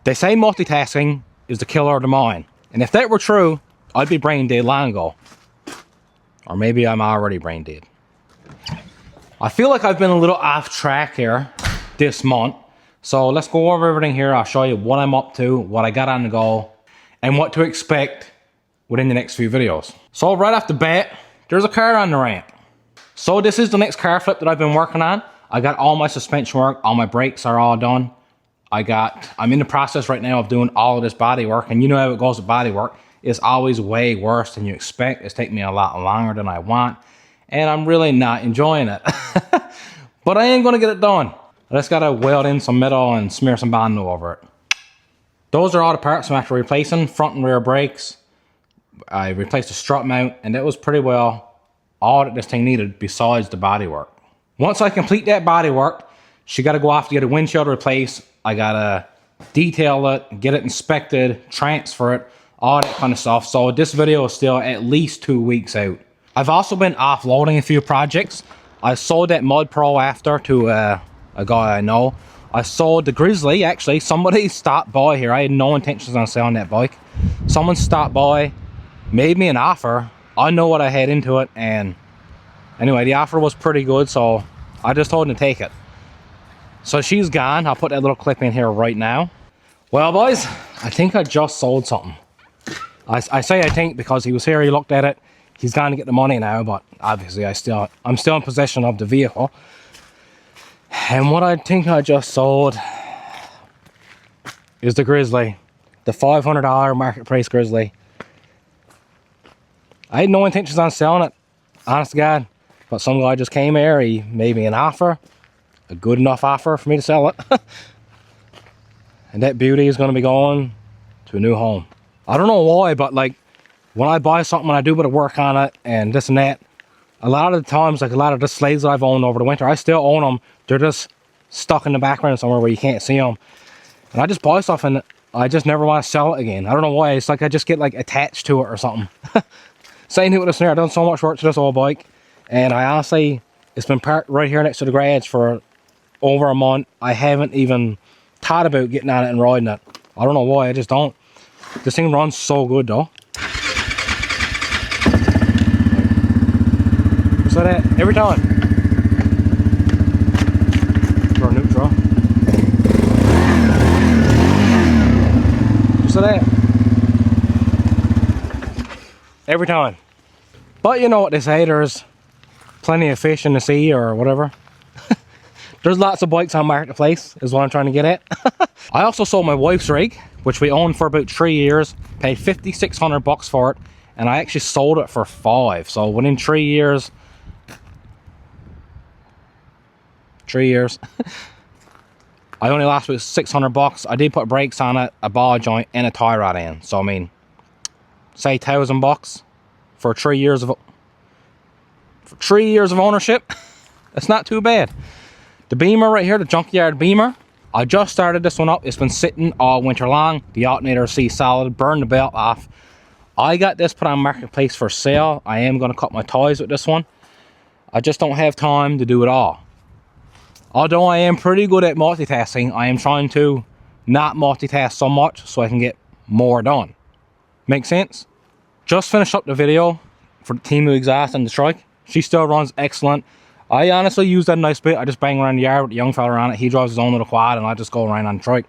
They say multitasking is the killer of the mind. And if that were true, I'd be brain dead long ago. Or maybe I'm already brain dead. I feel like I've been a little off track here this month. So let's go over everything here. I'll show you what I'm up to, what I got on the go, and what to expect within the next few videos. So right off the bat, there's a car on the ramp. So this is the next car flip that I've been working on. I got all my suspension work, all my brakes are all done. I'm in the process right now of doing all of this body work, and you know how it goes with body work. It's always way worse than you expect. It's taking me a lot longer than I want, and I'm really not enjoying it. But I am gonna get it done. I just gotta weld in some metal and smear some Bondo over it. Those are all the parts I'm after replacing. Front and rear brakes. I replaced the strut mount, and that was pretty well all that this thing needed besides the body work. Once I complete that body work, she gotta go off to get a windshield replaced. I gotta detail it, get it inspected, transfer it, all that kind of stuff. So this video is still at least 2 weeks out. I've also been offloading a few projects. I sold that Mud Pro after to a guy I know. I sold the Grizzly, actually. Somebody stopped by here. I had no intentions on selling that bike. Someone stopped by, made me an offer. I know what I had into it, and anyway, the offer was pretty good, so I just told him to take it. So she's gone. I'll put that little clip in here right now. Well, boys, I think I just sold something. I say I think because he was here, he looked at it. He's gone to get the money now, but obviously I'm still in possession of the vehicle. And what I think I just sold is the Grizzly. The $500 market price Grizzly. I had no intentions on selling it, honest to God. But some guy just came here, he made me an offer. A good enough offer for me to sell it. And that beauty is going to be going to a new home. I don't know why, but like when I buy something and I do a bit of work on it and this and that, a lot of the times, like a lot of the slaves that I've owned over the winter, I still own them. They're just stuck in the background somewhere where you can't see them. And I just buy stuff and I just never want to sell it again. I don't know why. It's like I just get like attached to it or something. Same thing with this snare. I've done so much work to this old bike. And I honestly, it's been parked right here next to the garage for over a month. I haven't even thought about getting on it and riding it. I don't know why. I just don't. This thing runs so good though. So that every time. For neutral. So that. Every time. But you know what they say, there's plenty of fish in the sea or whatever. There's lots of bikes on Marketplace, is what I'm trying to get at. I also sold my wife's rig, which we owned for about 3 years, paid $5,600 for it, and I actually sold it for $5. So within 3 years, I only lost about $600. I did put brakes on it, a ball joint, and a tie rod in. So I mean, say $1,000 for 3 years of 3 years of ownership. It's not too bad. The Beamer right here, the Junkyard Beamer, I just started this one up. It's been sitting all winter long. The alternator sees solid, burned the belt off. I got this put on Marketplace for sale. I am going to cut my ties with this one. I just don't have time to do it all. Although I am pretty good at multitasking, I am trying to not multitask so much so I can get more done. Make sense? Just finished up the video for the Timu exhaust and the trike. She still runs excellent. I honestly use that nice bit. I just bang around the yard with the young fella on it. He drives his own little quad and I just go around on the trike.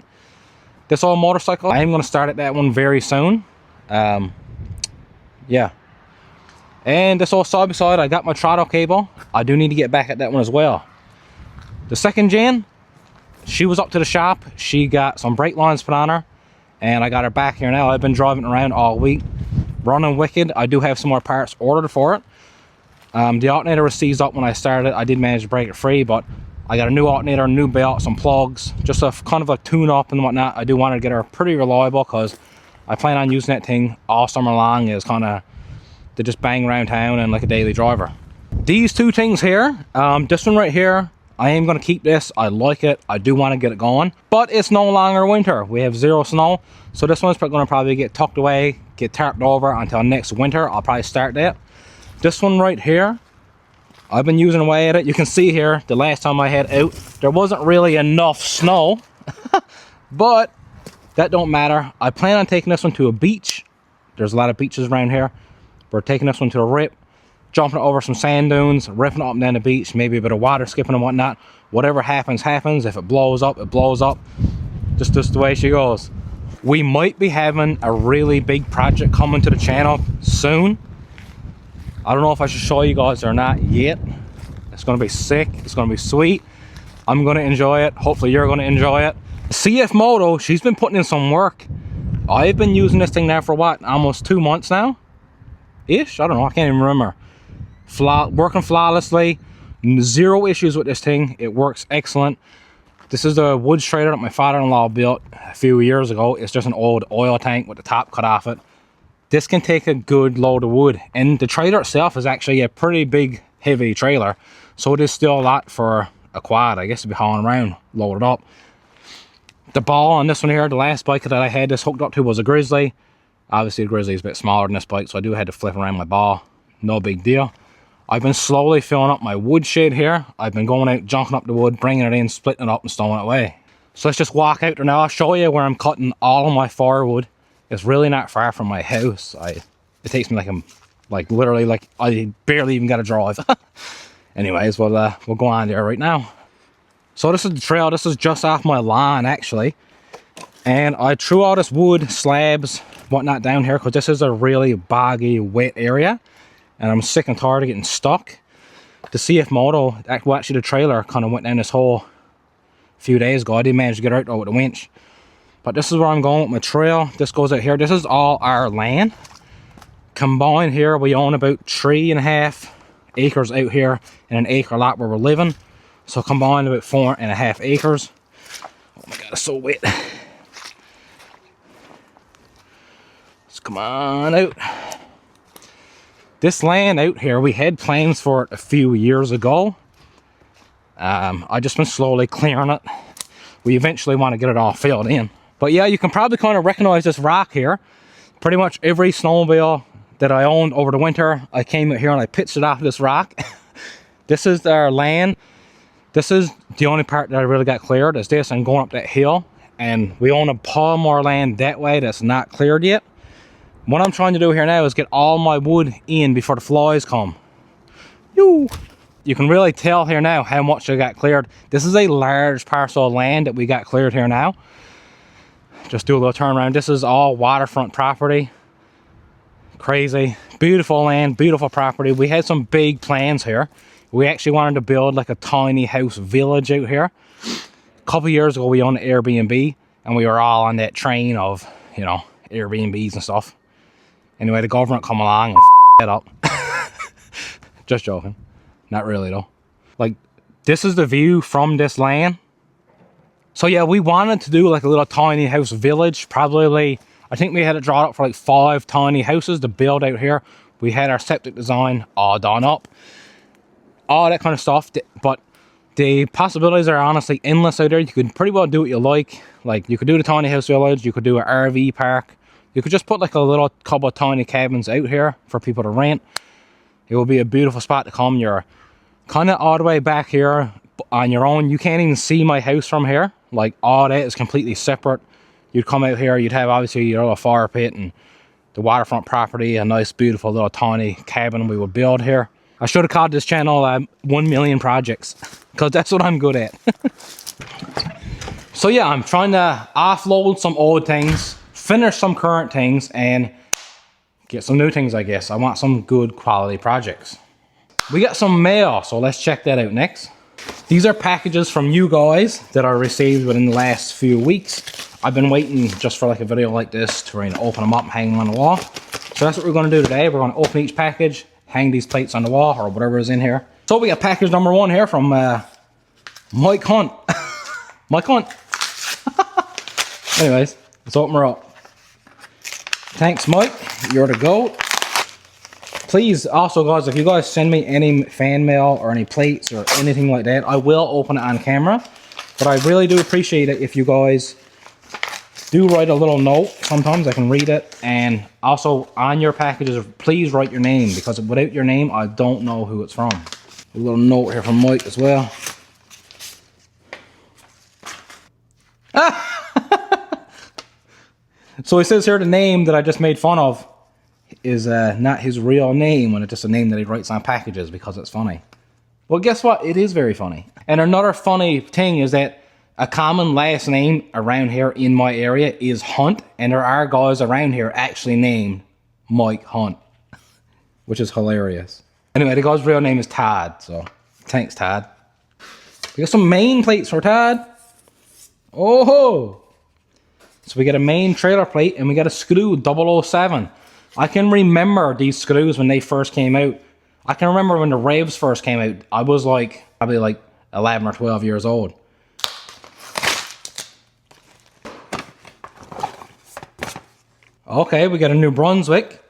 This old motorcycle, I am going to start at that one very soon. Yeah. And this old side by side, I got my throttle cable. I do need to get back at that one as well. The second gen, she was up to the shop. She got some brake lines put on her. And I got her back here now. I've been driving around all week. Running wicked. I do have some more parts ordered for it. The alternator was seized up when I started. I did manage to break it free, but I got a new alternator, new belt, some plugs, just a kind of a tune-up and whatnot. I do want to get her pretty reliable because I plan on using that thing all summer long as kind of to just bang around town and like a daily driver. These two things here, this one right here, I am going to keep this. I like it. I do want to get it going, but it's no longer winter. We have 0 snow, so this one's going to probably get tucked away, get tarped over until next winter. I'll probably start that. This one right here, I've been using away at it. You can see here, the last time I had out, there wasn't really enough snow, but that don't matter. I plan on taking this one to a beach. There's a lot of beaches around here. We're taking this one to a rip, jumping over some sand dunes, ripping up and down the beach, maybe a bit of water skipping and whatnot. Whatever happens, happens. If it blows up, it blows up. Just the way she goes. We might be having a really big project coming to the channel soon. I don't know if I should show you guys or not yet. It's gonna be sick, it's gonna be sweet. I'm gonna enjoy it, hopefully you're gonna enjoy it. CF Moto, she's been putting in some work. I've been using this thing now for what, almost 2 months now? Ish, I don't know, I can't even remember. Working flawlessly, zero issues with this thing, it works excellent. This is the wood strider that my father-in-law built a few years ago. It's just an old oil tank with the top cut off it. This can take a good load of wood, and the trailer itself is actually a pretty big, heavy trailer, so it is still a lot for a quad, I guess, to be hauling around, loaded up. The ball on this one here, the last bike that I had this hooked up to was a Grizzly. Obviously the Grizzly is a bit smaller than this bike, so I do have to flip around my ball. No big deal. I've been slowly filling up my wood shed here. I've been going out, junking up the wood, bringing it in, splitting it up and stowing it away. So let's just walk out there now. I'll show you where I'm cutting all of my firewood. It's really not far from my house. It takes me like literally like I barely even got to drive. Anyways, we'll go on there right now. So this is the trail. This is just off my lawn actually, and I threw all this wood slabs, whatnot down here because this is a really boggy, wet area, and I'm sick and tired of getting stuck. The CF Moto, well, actually the trailer kind of went down this hole a few days ago. I didn't manage to get out though with the winch. But this is where I'm going with my trail. This goes out here. This is all our land. Combined here, we own about 3.5 acres out here and an acre lot where we're living. So combined about 4.5 acres. Oh my God, it's so wet. Let's come on out. This land out here, we had plans for it a few years ago. I just been slowly clearing it. We eventually want to get it all filled in. But yeah, you can probably kind of recognize this rock here. Pretty much every snowmobile that I owned over the winter, I came out here and I pitched it off this rock. This is our land. This is the only part that I really got cleared, is this and going up that hill. And we own a pile more land that way that's not cleared yet. What I'm trying to do here now is get all my wood in before the flies come. You can really tell here now how much I got cleared. This is a large parcel of land that we got cleared here now. Just do a little turn around. This is all waterfront property. Crazy. Beautiful land, beautiful property. We had some big plans here. We actually wanted to build like a tiny house village out here. A couple years ago we owned an Airbnb and we were all on that train of, you know, Airbnbs and stuff. Anyway, the government come along and it up. Just joking. Not really though. Like, this is the view from this land. So yeah, we wanted to do like a little tiny house village. Probably, I think we had it drawn up for like 5 tiny houses to build out here. We had our septic design all done up. All that kind of stuff. But the possibilities are honestly endless out there. You could pretty well do what you like. Like, you could do the tiny house village. You could do an RV park. You could just put like a little couple of tiny cabins out here for people to rent. It will be a beautiful spot to come. You're kind of all the way back here on your own. You can't even see my house from here. Like, all that is completely separate. You'd come out here, you'd have obviously your little fire pit and the waterfront property, a nice beautiful little tiny cabin we would build here. I should have called this channel 1 Million Projects, because that's what I'm good at. So yeah, I'm trying to offload some old things, finish some current things, and get some new things, I guess. I want some good quality projects. We got some mail, so let's check that out next. These are packages from you guys that I received within the last few weeks. I've been waiting just for like a video like this to open them up and hang them on the wall. So that's what we're going to do today. We're going to open each package, hang these plates on the wall or whatever is in here. So we got package number 1 here from Mike Hunt. Mike Hunt. Anyways, let's open her up. Thanks, Mike. You're the GOAT. Please, also guys, if you guys send me any fan mail or any plates or anything like that, I will open it on camera. But I really do appreciate it if you guys do write a little note. Sometimes I can read it. And also on your packages, please write your name, because without your name, I don't know who it's from. A little note here from Mike as well. So he says here the name that I just made fun of is not his real name, when it's just a name that he writes on packages because it's funny. Well, guess what? It is very funny. And another funny thing is that a common last name around here in my area is Hunt, and there are guys around here actually named Mike Hunt, which is hilarious. Anyway, the guy's real name is Todd, so thanks, Todd. We got some main plates for Todd. Oh! So we got a main trailer plate, and we got a screw 007. I can remember these screws when they first came out. I can remember when the Revs first came out. I was like, probably like 11 or 12 years old. Okay, we got a New Brunswick.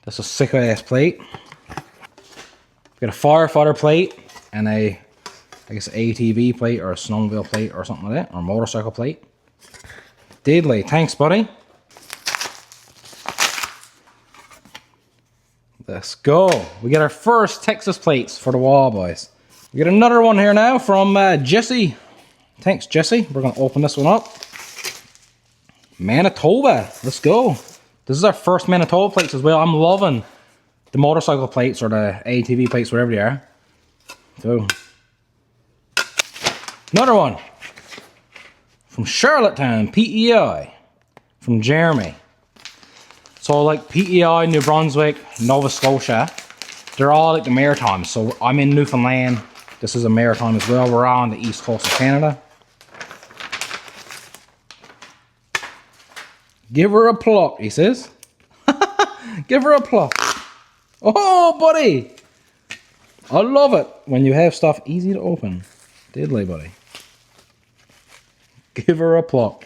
That's a sick ass plate. We got a firefighter plate and I guess ATV plate or a snowmobile plate or something like that, or a motorcycle plate. Deadly, thanks buddy. Let's go. We got our first Texas plates for the wall, boys. We got another one here now from Jesse. Thanks, Jesse. We're going to open this one up. Manitoba. Let's go. This is our first Manitoba plates as well. I'm loving the motorcycle plates or the ATV plates, whatever they are. So, another one from Charlottetown, PEI, from Jeremy. So like PEI, New Brunswick, Nova Scotia, they're all like the Maritimes. So I'm in Newfoundland. This is a Maritime as well. We're on the east coast of Canada. Give her a pluck, he says. Give her a pluck. Oh, buddy. I love it when you have stuff easy to open. Diddly, buddy. Give her a pluck.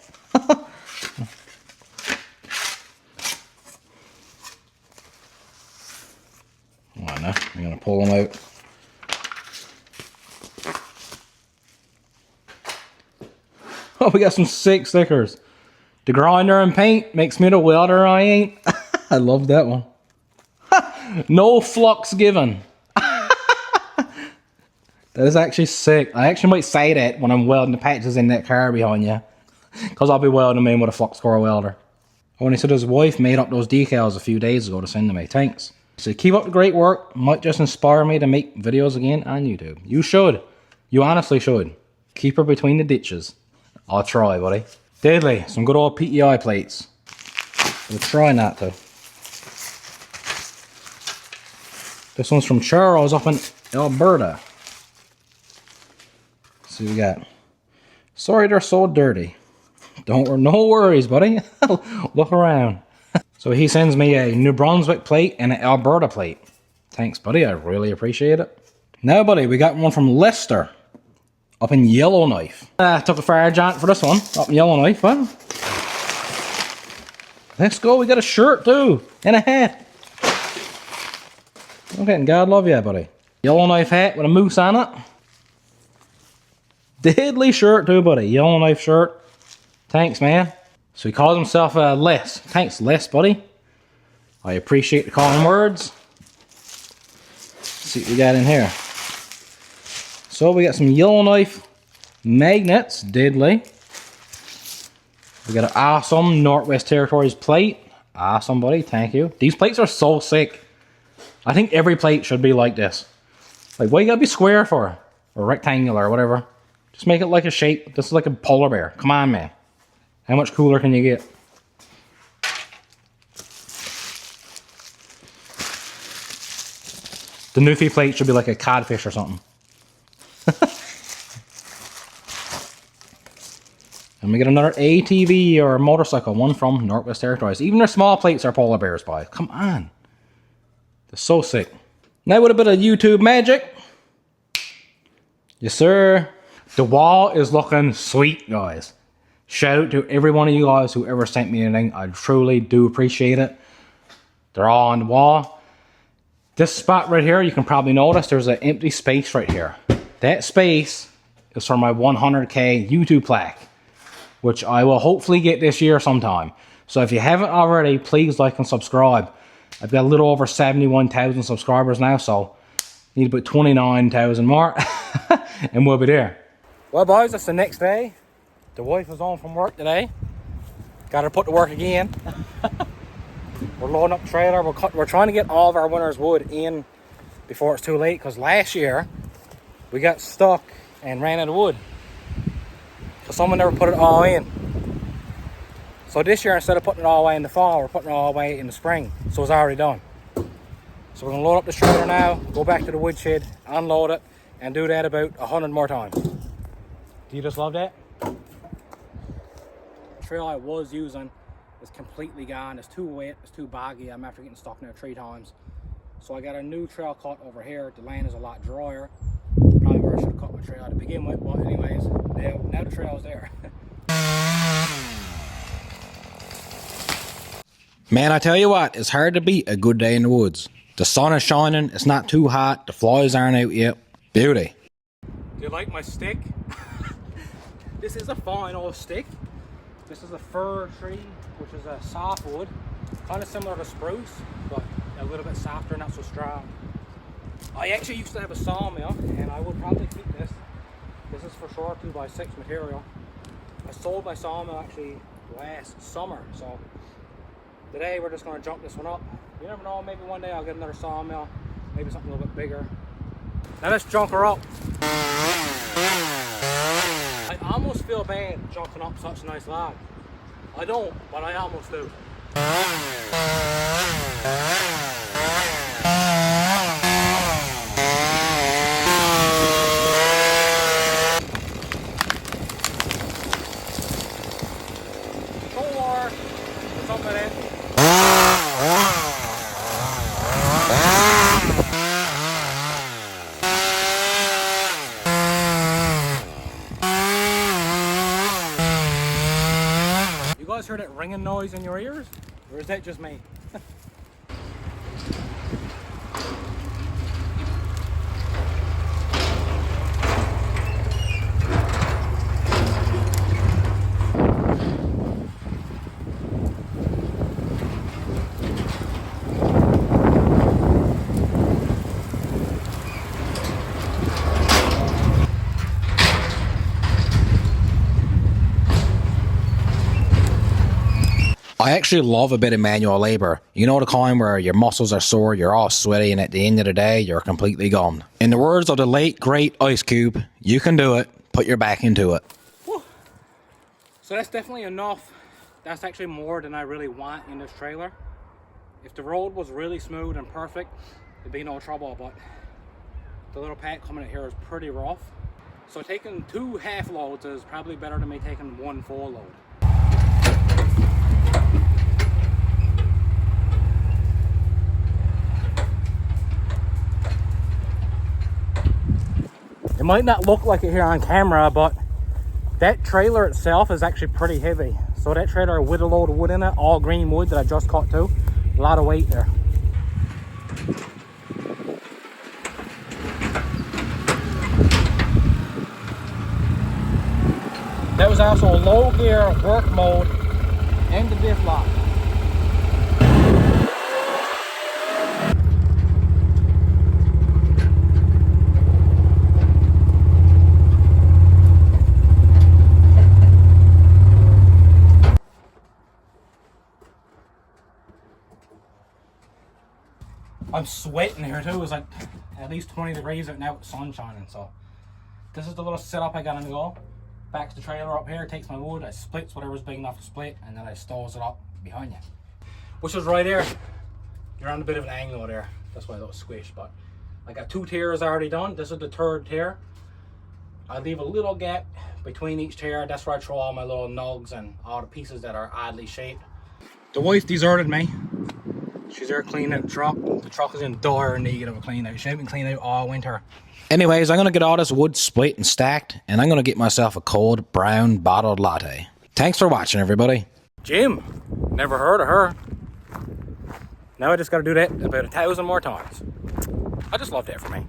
Oh, no. I'm going to pull them out. Oh, we got some sick stickers. The grinder and paint makes me the welder I ain't. I love that one. No flux given. That is actually sick. I actually might say that when I'm welding the patches in that car behind you. Because I'll be welding them in with a flux core welder. Oh, and he said his wife made up those decals a few days ago to send to me. Thanks. So keep up the great work. Might just inspire me to make videos again on YouTube. You should. You honestly should. Keep her between the ditches. I'll try, buddy. Deadly. Some good old PEI plates. We'll try not to. This one's from Charles up in Alberta. Let's see what we got. Sorry they're so dirty. No worries, buddy. Look around. So he sends me a New Brunswick plate and an Alberta plate. Thanks, buddy. I really appreciate it. Now, buddy, we got one from Leicester. Up in Yellowknife. Took a fire giant for this one. Up in Yellowknife, huh? Let's go. We got a shirt, too. And a hat. Okay, and God love you, buddy. Yellowknife hat with a moose on it. Deadly shirt, too, buddy. Yellowknife shirt. Thanks, man. So he calls himself Les. Thanks, Les, buddy. I appreciate the calling words. Let's see what we got in here. So we got some Yellowknife magnets, deadly. We got an awesome Northwest Territories plate. Awesome, buddy, thank you. These plates are so sick. I think every plate should be like this. Like, why you gotta be square for? Or rectangular, or whatever. Just make it like a shape. This is like a polar bear. Come on, man. How much cooler can you get? The Newfie plate should be like a codfish or something. And we get another ATV or motorcycle, one from Northwest Territories. Even their small plates are polar bears, by. Come on. They're so sick. Now with a bit of YouTube magic. Yes, sir. The wall is looking sweet, guys. Shout out to every one of you guys who ever sent me anything. I truly do appreciate it. They're all on the wall. This spot right here, you can probably notice there's an empty space right here. That space is for my 100K YouTube plaque, which I will hopefully get this year sometime. So if you haven't already, please like and subscribe. I've got a little over 71,000 subscribers now, so need about 29,000 more, and we'll be there. Well, boys, it's the next day. The wife was home from work today. Got her put to work again. We're loading up the trailer. We're trying to get all of our winter's wood in before it's too late, because last year we got stuck and ran out of wood because someone never put it all in. So this year, instead of putting it all away in the fall, we're putting it all away in the spring, so it's already done. So we're going to load up this trailer now, go back to the woodshed, unload it, and do that about 100 more times. Do you just love that? The trail I was using is completely gone. It's too wet, it's too boggy. I'm after getting stuck in there 3 times. So I got a new trail cut over here. The land is a lot drier. Probably where I should have cut my trail to begin with, but anyways, now the trail is there. Man, I tell you what, it's hard to beat a good day in the woods. The sun is shining, it's not too hot, the flies aren't out yet. Beauty. Do you like my stick? This is a fine old stick. This is a fir tree, which is a softwood. Kind of similar to spruce, but a little bit softer, not so strong. I actually used to have a sawmill, and I would probably keep this. This is for sure 2x6 material. I sold my sawmill actually last summer, so today we're just going to jump this one up. You never know, maybe one day I'll get another sawmill, maybe something a little bit bigger. Now let's junk her up. I almost feel bad junking up such a nice log. I don't, but I almost do. Something like that. You guys heard that ringing noise in your ears? Or is that just me? I actually love a bit of manual labor. You know the kind where your muscles are sore, you're all sweaty, and at the end of the day, you're completely gone. In the words of the late, great Ice Cube, you can do it, put your back into it. Whew. So that's definitely enough. That's actually more than I really want in this trailer. If the road was really smooth and perfect, there'd be no trouble, but the little pack coming in here is pretty rough. So taking 2 half loads is probably better than me taking 1 full load. It might not look like it here on camera, but that trailer itself is actually pretty heavy. So that trailer with a load of wood in it, all green wood that I just cut too, a lot of weight there. That was also a low gear work mode and the diff lock. I'm sweating here too. It's like at least 20 degrees out now with the sun shining. So this is the little setup I got on the go. Backs the trailer up here, takes my wood, I splits whatever's big enough to split, and then I stows it up behind you. Which is right there. You're on a bit of an angle there. That's why that was squished. But I got 2 tiers already done. This is the 3rd tier. I leave a little gap between each tier. That's where I throw all my little nugs and all the pieces that are oddly shaped. The wife deserted me. She's there cleaning the truck. The truck is in dire need of a clean out. She hasn't been cleaned out all winter. Anyways, I'm going to get all this wood split and stacked, and I'm going to get myself a cold brown bottled latte. Thanks for watching, everybody. Jim, never heard of her. Now I just got to do that about 1,000 more times. I just love that for me.